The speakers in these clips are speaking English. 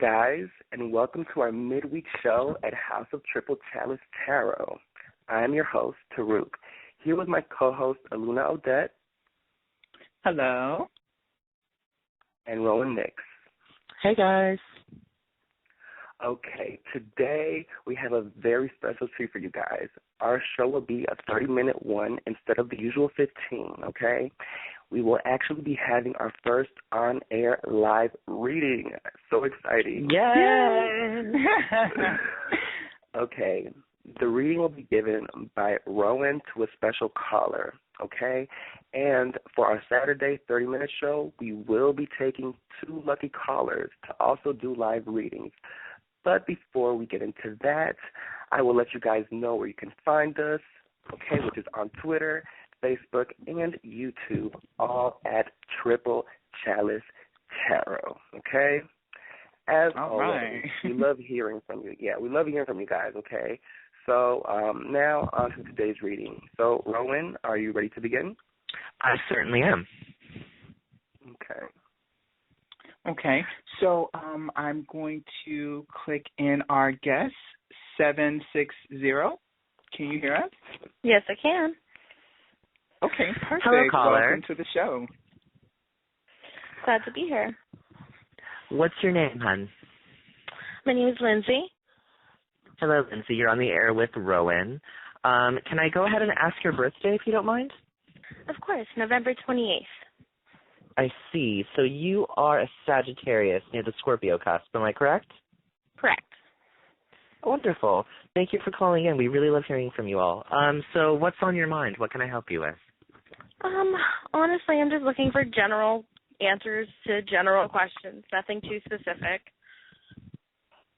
guys, and welcome to our midweek show at House of Triple Chalice Tarot. I am your host, Turuk, here with my co-host, Aluna Odette. Hello. And Rowan Nix. Hey, guys. Okay, today we have a very special treat for you guys. Our show will be a 30-minute one instead of the usual 15, okay? We will actually be having our first on-air live reading. So exciting. Yay! Okay, the reading will be given by Rowan to a special caller, okay? And for our Saturday 30-minute show, we will be taking 2 lucky callers to also do live readings. But before we get into that, I will let you guys know where you can find us, okay, which is on Twitter, Facebook, and YouTube, all at Triple Chalice Tarot, okay? As all always, right. we love hearing from you. Yeah, we love hearing from you guys, okay? So now on to today's reading. So, Rowan, are you ready to begin? I certainly am. Okay. Okay, so I'm going to click in our guest, 760. Can you hear us? Yes, I can. Okay, perfect. Hello, caller. Welcome to the show. Glad to be here. What's your name, hon? My name is Lindsay. Hello, Lindsay. You're on the air with Rowan. Can I go ahead and ask your birthday, if you don't mind? Of course, November 28th. I see. So you are a Sagittarius near the Scorpio cusp. Am I correct? Correct. Wonderful. Thank you for calling in. We really love hearing from you all. So what's on your mind? What can I help you with? Honestly, I'm just looking for general answers to general questions, nothing too specific.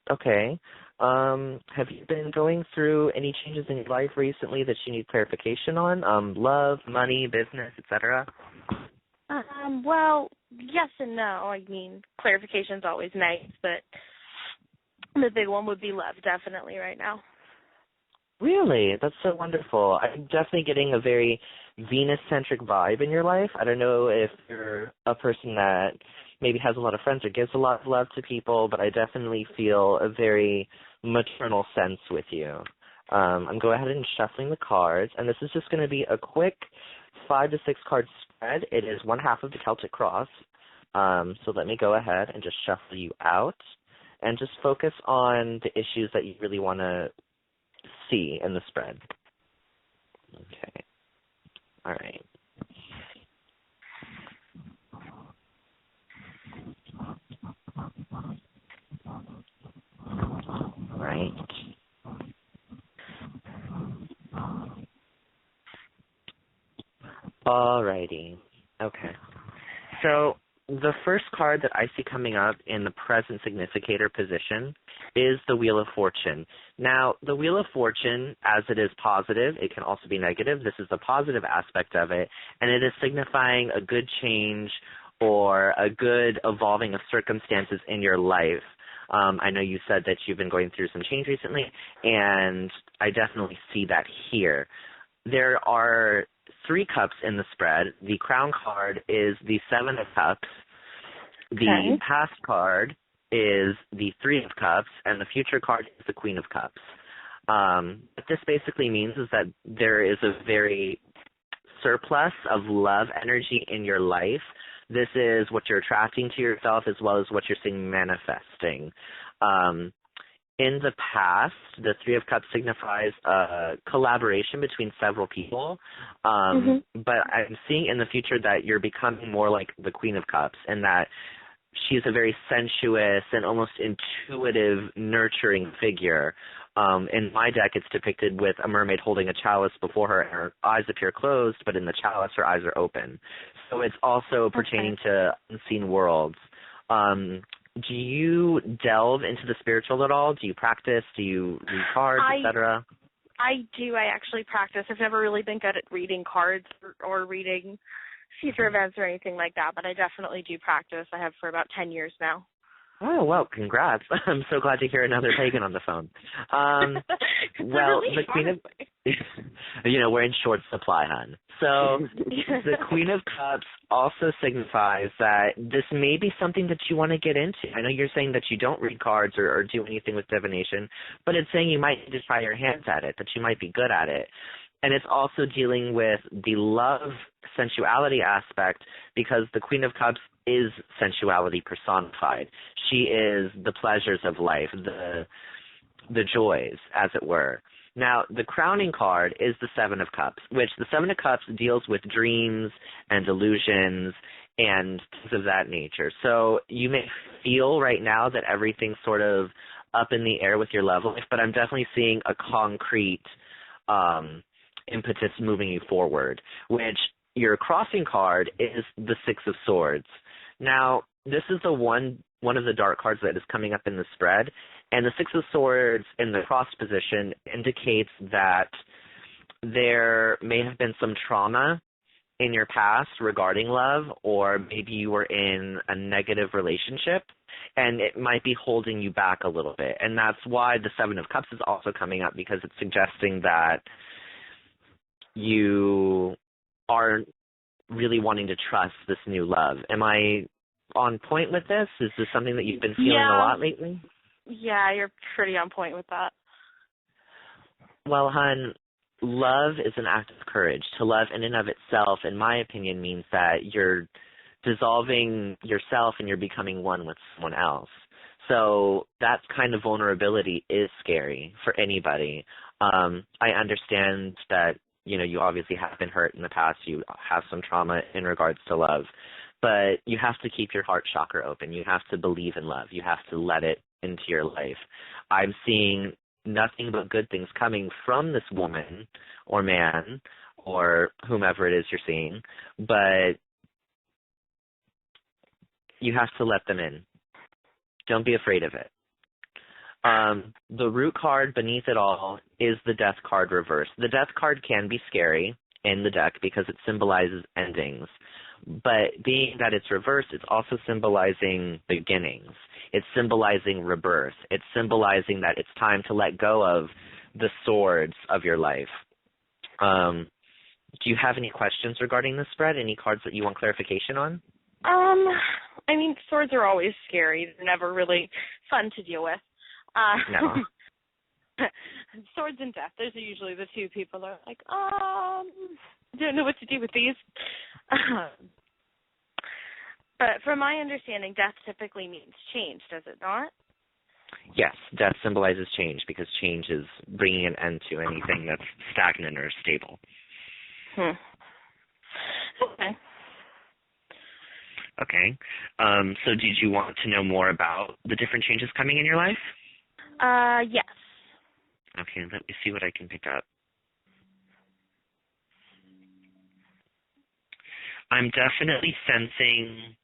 Okay. Have you been going through any changes in your life recently that you need clarification on? Love, money, business, etc.? Well, yes and no. I mean, clarification's always nice, but the big one would be love, definitely, right now. Really? That's so wonderful. I'm definitely getting a very Venus-centric vibe in your life. I don't know if you're a person that maybe has a lot of friends or gives a lot of love to people, but I definitely feel a very maternal sense with you. I'm going ahead and shuffling the cards, and this is just going to be a quick 5 to 6 card spread. It is 1/2 of the Celtic Cross. So let me go ahead and just shuffle you out and just focus on the issues that you really want to see in the spread. Okay. All right. All right. Alrighty. Okay. So the first card that I see coming up in the present significator position is the Wheel of Fortune. Now, the Wheel of Fortune, as it is positive, it can also be negative. This is the positive aspect of it, and it is signifying a good change or a good evolving of circumstances in your life. I know you said that you've been going through some change recently, and I definitely see that here. There are 3 cups in the spread. The crown card is the 7 of cups. The past card is the 3 of cups, and the future card is the Queen of cups. What this basically means is that there is a very surplus of love energy in your life. This is what you're attracting to yourself as well as what you're seeing manifesting. In the past, the 3 of Cups signifies a collaboration between several people, but I'm seeing in the future that you're becoming more like the Queen of Cups, and that she's a very sensuous and almost intuitive, nurturing figure. In my deck, it's depicted with a mermaid holding a chalice before her, and her eyes appear closed, but in the chalice, her eyes are open. So it's also pertaining to unseen worlds. Do you delve into the spiritual at all? Do you practice? Do you read cards, etc.? I do. I actually practice. I've never really been good at reading cards or reading future events or anything like that, but I definitely do practice. I have for about 10 years now. Oh, well, congrats. I'm so glad to hear another pagan on the phone. Well, relief, the Queen of, we're in short supply, hon. So the Queen of Cups also signifies that this may be something that you want to get into. I know you're saying that you don't read cards or do anything with divination, but it's saying you might need to try your hands at it, that you might be good at it. And it's also dealing with the love sensuality aspect, because the Queen of Cups is sensuality personified. She is the pleasures of life, the joys, as it were. Now, the crowning card is the Seven of Cups, which the Seven of Cups deals with dreams and illusions and things of that nature. So you may feel right now that everything's sort of up in the air with your love life, but I'm definitely seeing a concrete impetus moving you forward, which your crossing card is the Six of Swords. Now, this is the one of the dark cards that is coming up in the spread, and the Six of Swords in the cross position indicates that there may have been some trauma in your past regarding love, or maybe you were in a negative relationship, and it might be holding you back a little bit. And that's why the Seven of Cups is also coming up, because it's suggesting that you are really wanting to trust this new love. Am I on point with this? Is this something that you've been feeling a lot lately? Yeah, you're pretty on point with that. Well, hon, love is an act of courage. To love in and of itself, in my opinion, means that you're dissolving yourself and you're becoming one with someone else. So that kind of vulnerability is scary for anybody. I understand that, you obviously have been hurt in the past. You have some trauma in regards to love. But you have to keep your heart chakra open. You have to believe in love. You have to let it into your life. I'm seeing nothing but good things coming from this woman or man or whomever it is you're seeing, but you have to let them in. Don't be afraid of it. The root card beneath it all is the Death card reversed. The Death card can be scary in the deck because it symbolizes endings. But being that it's reversed, it's also symbolizing beginnings. It's symbolizing rebirth. It's symbolizing that it's time to let go of the swords of your life. Do you have any questions regarding this spread? Any cards that you want clarification on? I mean, swords are always scary. They're never really fun to deal with. No. Swords and death, those are usually the two people that are like, don't know what to do with these. But from my understanding, death typically means change, does it not? Yes, death symbolizes change because change is bringing an end to anything that's stagnant or stable. Okay. Okay. So did you want to know more about the different changes coming in your life? Yes. Okay, let me see what I can pick up. I'm definitely sensing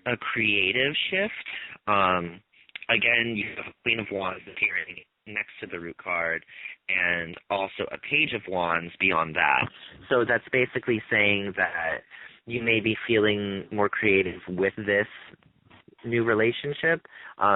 a creative shift. Again, you have a Queen of Wands appearing next to the root card and also a Page of Wands beyond that. So that's basically saying that you may be feeling more creative with this new relationship.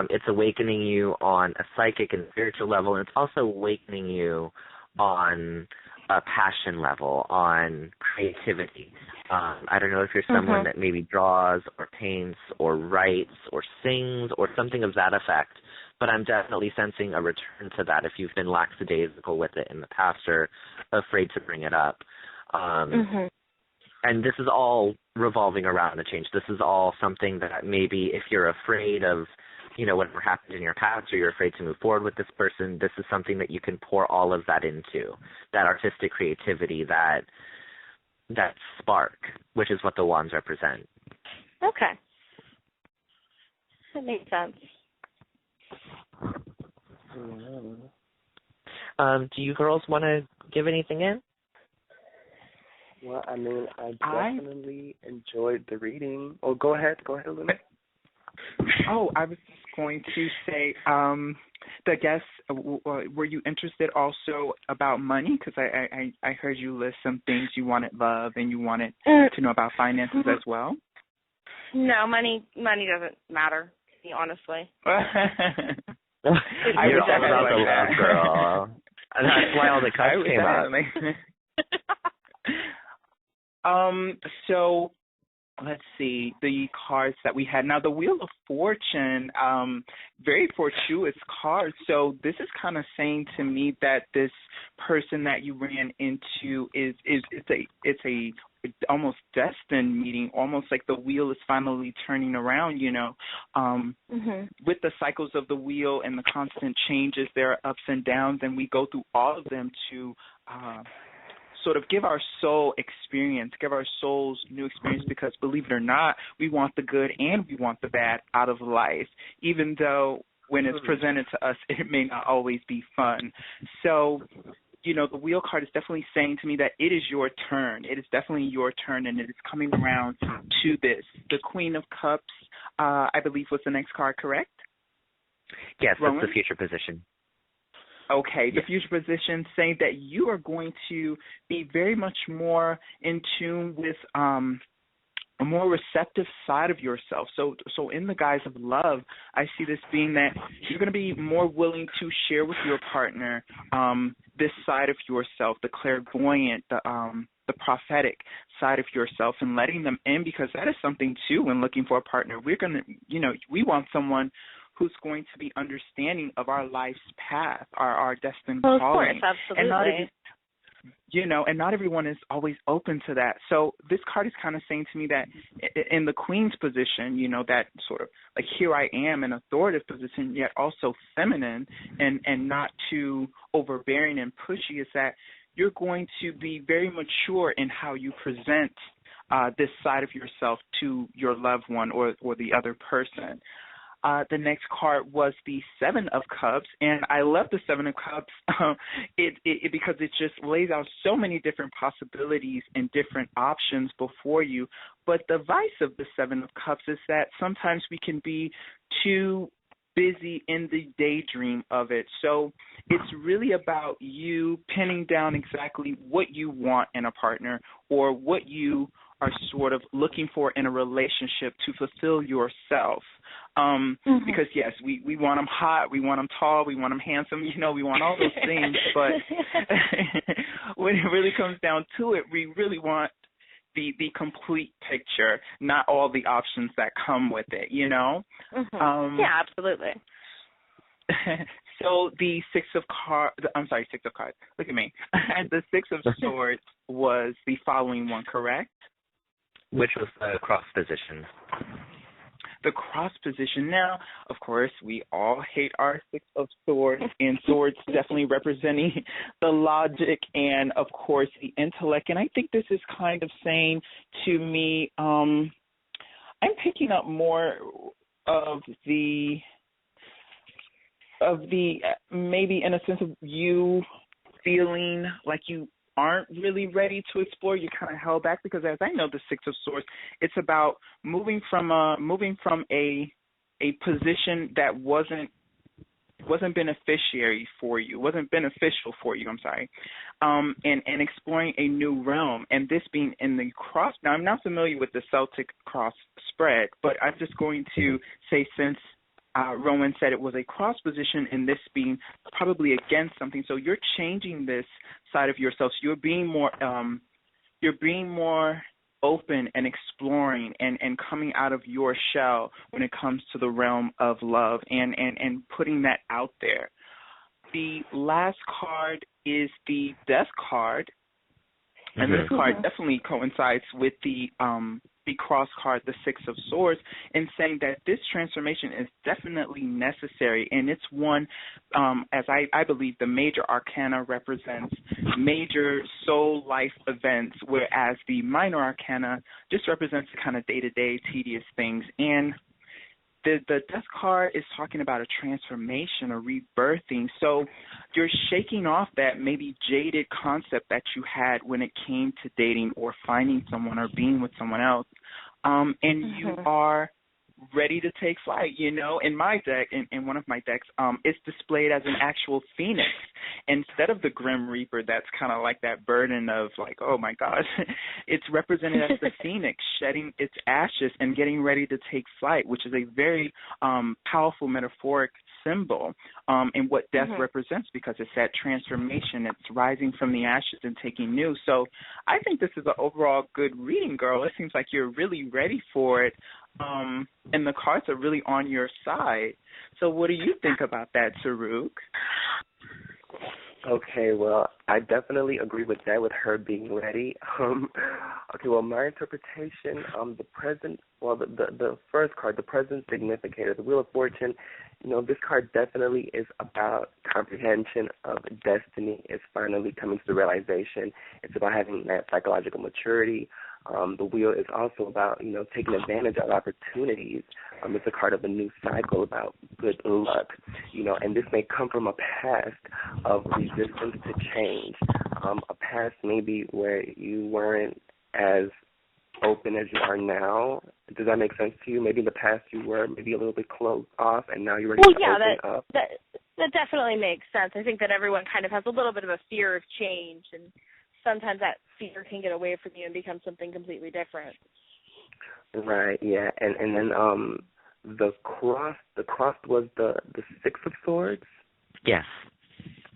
It's awakening you on a psychic and spiritual level, and it's also awakening you on a passion level, on creativity. I don't know if you're someone that maybe draws or paints or writes or sings or something of that effect, but I'm definitely sensing a return to that if you've been lackadaisical with it in the past or afraid to bring it up. And this is all revolving around the change. This is all something that maybe if you're afraid of, whatever happened in your past or you're afraid to move forward with this person, this is something that you can pour all of that into, that artistic creativity, that spark, which is what the wands represent. Okay. That makes sense. Do you girls want to give anything in? Well, I mean, I definitely enjoyed the reading. Oh, go ahead, Luna. Oh, I was just going to say, the guests, were you interested also about money? Because I heard you list some things you wanted love and you wanted to know about finances as well. No, money doesn't matter. me, honestly. You're all about the love, girl. And that's why all the cups came up. So let's see the cards that we had. Now the Wheel of Fortune, very fortuitous card. So this is kind of saying to me that this person that you ran into it's a almost destined meeting, almost like the wheel is finally turning around, you know. With the cycles of the wheel and the constant changes, there are ups and downs, and we go through all of them to sort of give our soul experience, give our souls new experience, because believe it or not, we want the good and we want the bad out of life, even though when it's presented to us, it may not always be fun. So, you know, the wheel card is definitely saying to me that it is your turn. It is definitely your turn, and it is coming around to this. The Queen of Cups, I believe, was the next card, correct? Yes, Rowan? that's the future position. Okay, the future position saying that you are going to be very much more in tune with a more receptive side of yourself. So in the guise of love, I see this being that you're going to be more willing to share with your partner this side of yourself, the clairvoyant, the prophetic side of yourself, and letting them in, because that is something too when looking for a partner. We're going to, you know, we want someone who's going to be understanding of our life's path, our destined calling. Of course, absolutely. And not everyone is always open to that. So this card is kind of saying to me that in the Queen's position, you know, that sort of like, here I am, an authoritative position, yet also feminine and not too overbearing and pushy, is that you're going to be very mature in how you present this side of yourself to your loved one or the other person. The next card was the Seven of Cups, and I love the Seven of Cups because it just lays out so many different possibilities and different options before you. But the vice of the Seven of Cups is that sometimes we can be too busy in the daydream of it. So it's really about you pinning down exactly what you want in a partner or what you are sort of looking for in a relationship to fulfill yourself. Because, yes, we want them hot, we want them tall, we want them handsome, you know, we want all those things. But when it really comes down to it, we really want the complete picture, not all the options that come with it, you know? Yeah, absolutely. So the Six of Cards, look at me. The Six of Swords was the following one, correct? Which was the cross position. The cross position. Now, of course, we all hate our Six of Swords, and swords definitely representing the logic and, of course, the intellect. And I think this is kind of saying to me, I'm picking up more of the maybe in a sense of you feeling like you aren't really ready to explore. You're kind of held back because, as I know, the Six of Swords, it's about moving from a position that wasn't beneficial for you. And exploring a new realm. And this being in the cross. Now, I'm not familiar with the Celtic cross spread, but I'm just going to say, since Rowan said it was a cross position, and this being probably against something. So you're changing this side of yourself. So you're being more open and exploring and coming out of your shell when it comes to the realm of love and putting that out there. The last card is the Death card. And this card definitely coincides with the cross card, the Six of Swords, in saying that this transformation is definitely necessary. And it's one, as I believe, the major arcana represents major soul life events, whereas the minor arcana just represents the kind of day-to-day tedious things. And the Death card is talking about a transformation, a rebirthing. So you're shaking off that maybe jaded concept that you had when it came to dating or finding someone or being with someone else. And you are ready to take flight. In my deck, in one of my decks, it's displayed as an actual phoenix instead of the Grim Reaper. That's kind of like that burden of like, oh my gosh, it's represented as the phoenix shedding its ashes and getting ready to take flight, which is a very powerful metaphoric symbol in what death represents, because it's that transformation. It's rising from the ashes and taking new. So I think this is an overall good reading, girl. It seems like you're really ready for it, and the cards are really on your side. So what do you think about that, Turuk? Okay, well, I definitely agree with that, with her being ready. Okay, well, my interpretation, the first card, the present significator, the Wheel of Fortune, this card definitely is about comprehension of destiny. It's finally coming to the realization. It's about having that psychological maturity. The wheel is also about, taking advantage of opportunities. It's a card of a new cycle, about good luck, and this may come from a past of resistance to change, a past maybe where you weren't as open as you are now. Does that make sense to you? Maybe in the past you were maybe a little bit closed off, and now you're ready to open up. That definitely makes sense. I think that everyone kind of has a little bit of a fear of change, and sometimes that fear can get away from you and become something completely different. Right, yeah. And then the cross was the Six of Swords? Yes.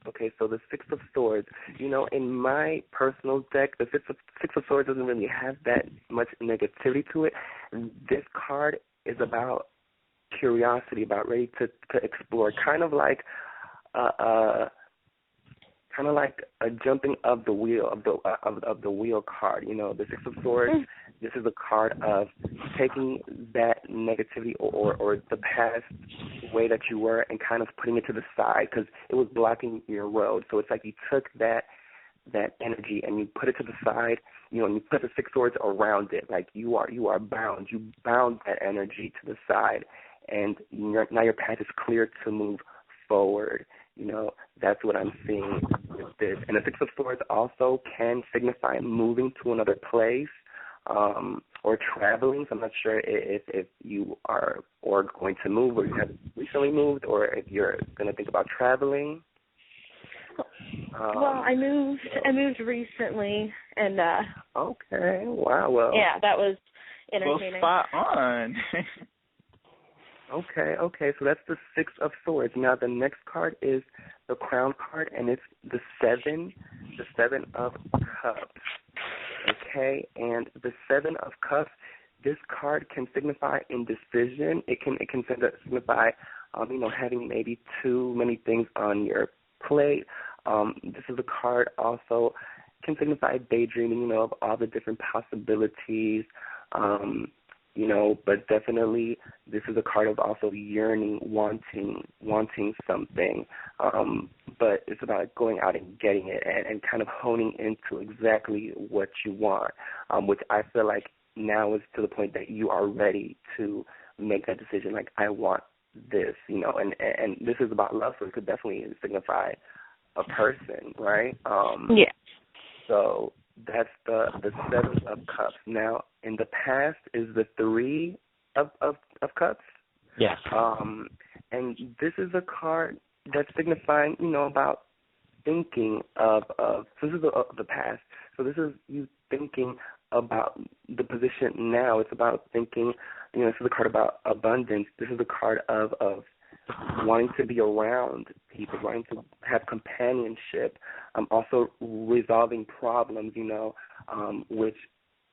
Okay, so the Six of Swords, in my personal deck, the Six of Swords doesn't really have that much negativity to it. This card is about curiosity, about ready to explore, kind of like a jumping of the wheel of the wheel card. The Six of Swords. This is a card of taking that negativity or the past way that you were and kind of putting it to the side because it was blocking your road. So it's like you took that energy and you put it to the side. And you put the Six Swords around it. Like you are bound. You bound that energy to the side, and now your path is clear to move forward. That's what I'm seeing with this. And the Six of Swords also can signify moving to another place or traveling. So I'm not sure if you are or going to move, or you have recently moved, or if you're going to think about traveling. Well, I moved recently, and okay, wow, well, yeah, that was entertaining. Well, spot on. Okay, so that's the Six of Swords. Now the next card is the Crown card, and it's the Seven of Cups. Okay, and the Seven of Cups, this card can signify indecision. It can signify, having maybe too many things on your plate. This is a card also can signify daydreaming, of all the different possibilities. But definitely this is a card of also yearning, wanting something. But it's about going out and getting it and kind of honing into exactly what you want, which I feel like now is to the point that you are ready to make that decision, like, I want this, and this is about love, so it could definitely signify a person, right? Yeah. So that's the Seven of Cups. Now, in the past is the Three of Cups. Yes. And this is a card that's signifying, about thinking of so this is the past. So this is you thinking about the position now. It's about thinking, this is a card about abundance. This is a card of wanting to be around people, wanting to have companionship, also resolving problems, which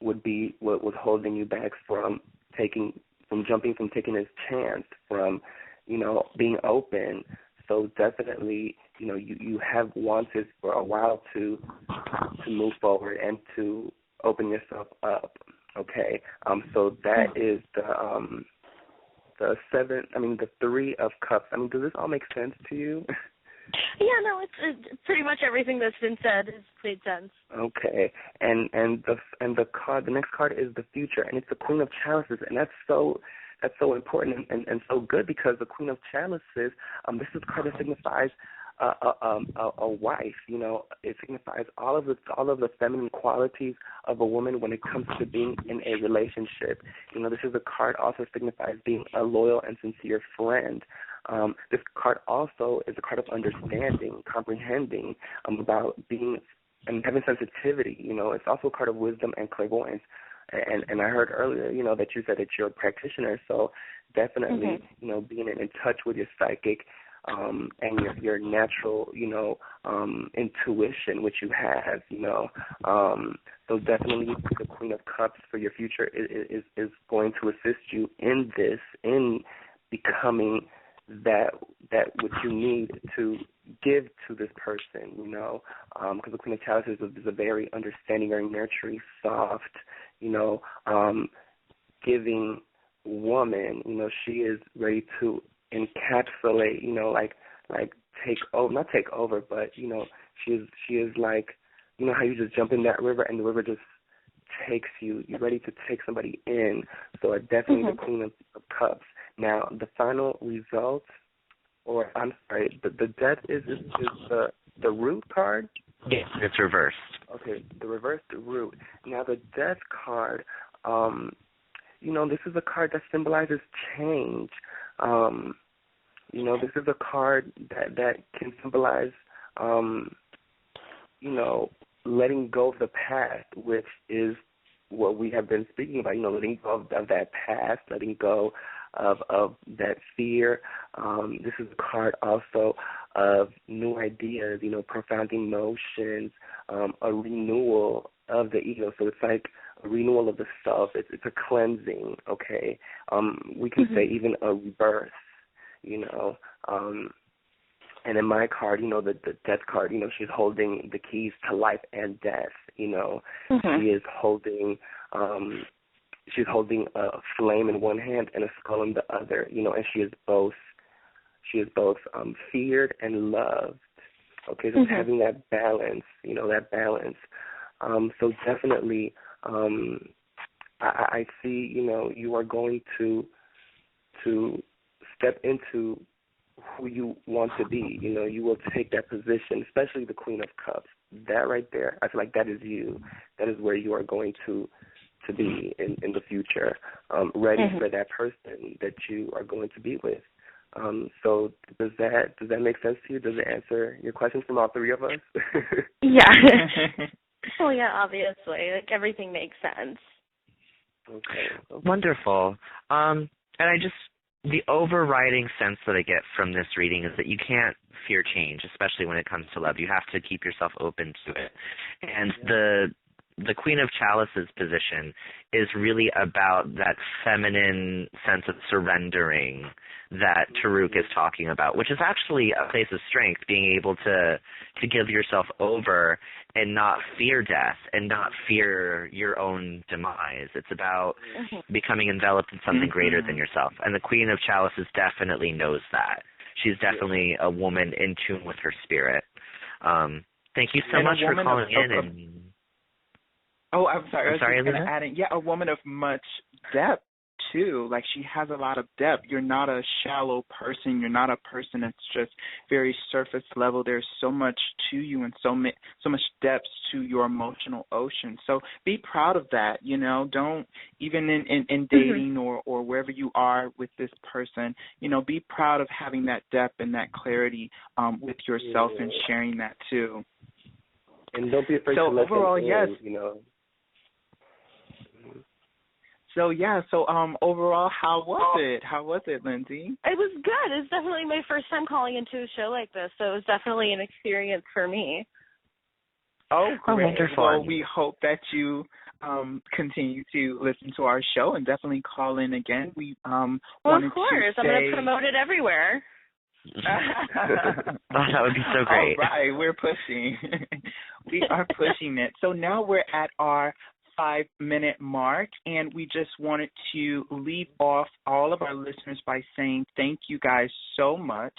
would be what was holding you back from taking this chance, from, being open. So definitely, you have wanted for a while to move forward and to open yourself up. Okay, so that is the Three of Cups. Does this all make sense to you? Yeah, no, it's pretty much everything that's been said has made sense. Okay, and the next card is the Future, and it's the Queen of Chalices, and that's so important and so good, because the Queen of Chalices, this is a card that signifies a wife. It signifies all of the feminine qualities of a woman when it comes to being in a relationship. This is a card also signifies being a loyal and sincere friend. This card also is a card of understanding, comprehending, about being and having sensitivity. It's also a card of wisdom and clairvoyance. And I heard earlier, that you said that you're a practitioner, so definitely, being in touch with your psychic and your natural, intuition, which you have, so definitely the Queen of Cups for your future is going to assist you in this, in becoming that what you need to give to this person, because the Queen of Chalices is a very understanding, very nurturing, soft, giving woman. She is ready to encapsulate, like take over, not take over, but she is like, how you just jump in that river and the river just takes you. You're ready to take somebody in. So definitely the Queen of Cups. Now the final results, or I'm sorry, the death is the root card. Yes, it's reversed. Okay, the reversed root. Now the death card, this is a card that symbolizes change. This is a card that can symbolize, letting go of the past, which is what we have been speaking about, letting go of that past, letting go of that fear. This is a card also of new ideas, profound emotions, a renewal of the ego. So it's like a renewal of the self. It's a cleansing, okay? We can say even a rebirth, and in my card, the death card, she's holding the keys to life and death, She is holding she's holding a flame in one hand and a skull in the other, and she is both feared and loved. Okay, so having that balance, so definitely I see, you are going to step into who you want to be. You will take that position, especially the Queen of Cups. That right there, I feel like that is you. That is where you are going to be in the future, ready for that person that you are going to be with. So does that make sense to you? Does it answer your questions from all three of us? Yeah. Well, yeah, obviously. Like, everything makes sense. Okay. Wonderful. And the overriding sense that I get from this reading is that you can't fear change, especially when it comes to love. You have to keep yourself open to it. And the Queen of Chalices position is really about that feminine sense of surrendering that Turuk is talking about, which is actually a place of strength, being able to give yourself over and not fear death and not fear your own demise. It's about becoming enveloped in something greater than yourself. And the Queen of Chalices definitely knows that. She's definitely a woman in tune with her spirit. Thank you so much for calling in. Oh, I'm sorry. I'm sorry, Lisa? Adding, a woman of much depth, too. Like, she has a lot of depth. You're not a shallow person. You're not a person that's just very surface level. There's so much to you and so much depth to your emotional ocean. So be proud of that, Don't, even in dating or wherever you are with this person, be proud of having that depth and that clarity with yourself and sharing that, too. And don't be afraid to let overall, them in, yes. So overall, how was it? How was it, Lindsay? It was good. It's definitely my first time calling into a show like this, so it was definitely an experience for me. Oh, great. Wonderful. Well, we hope that you continue to listen to our show and definitely call in again. We of course. I'm going to promote it everywhere. That would be so great. All right, we're pushing. We are pushing it. So now we're at our 5-minute mark, and we just wanted to leave off all of our listeners by saying thank you guys so much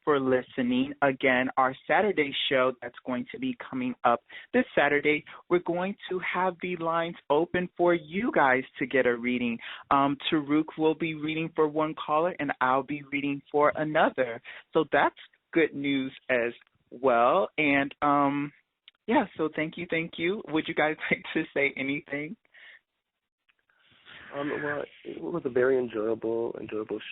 for listening. Again, our Saturday show that's going to be coming up this Saturday, we're going to have the lines open for you guys to get a reading. Turuk will be reading for one caller, and I'll be reading for another. So that's good news as well. And yeah, so thank you. Would you guys like to say anything? Well, it was a very enjoyable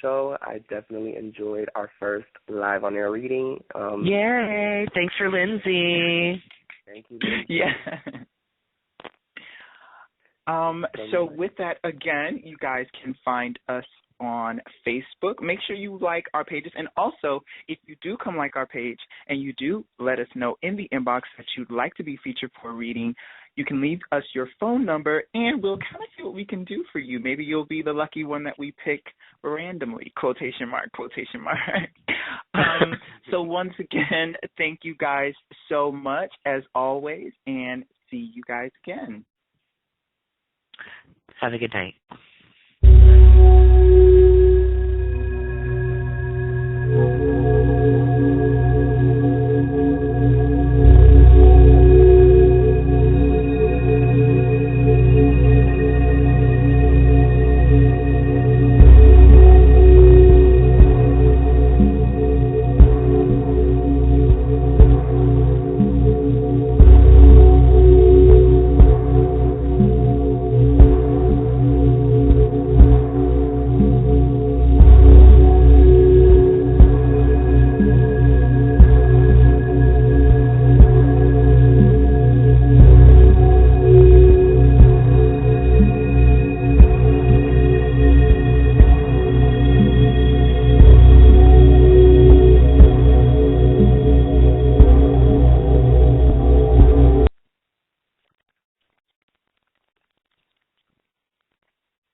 show. I definitely enjoyed our first live on air reading. Yay! Thanks for Lindsay. Thank you, Lindsay. Yeah. So with that, again, you guys can find us on Facebook. Make sure you like our pages. And also, if you do come like our page and you do let us know in the inbox that you'd like to be featured for a reading, you can leave us your phone number and we'll kind of see what we can do for you. Maybe you'll be the lucky one that we pick randomly, quotation mark. So once again, thank you guys so much as always, and see you guys again. Have a good night.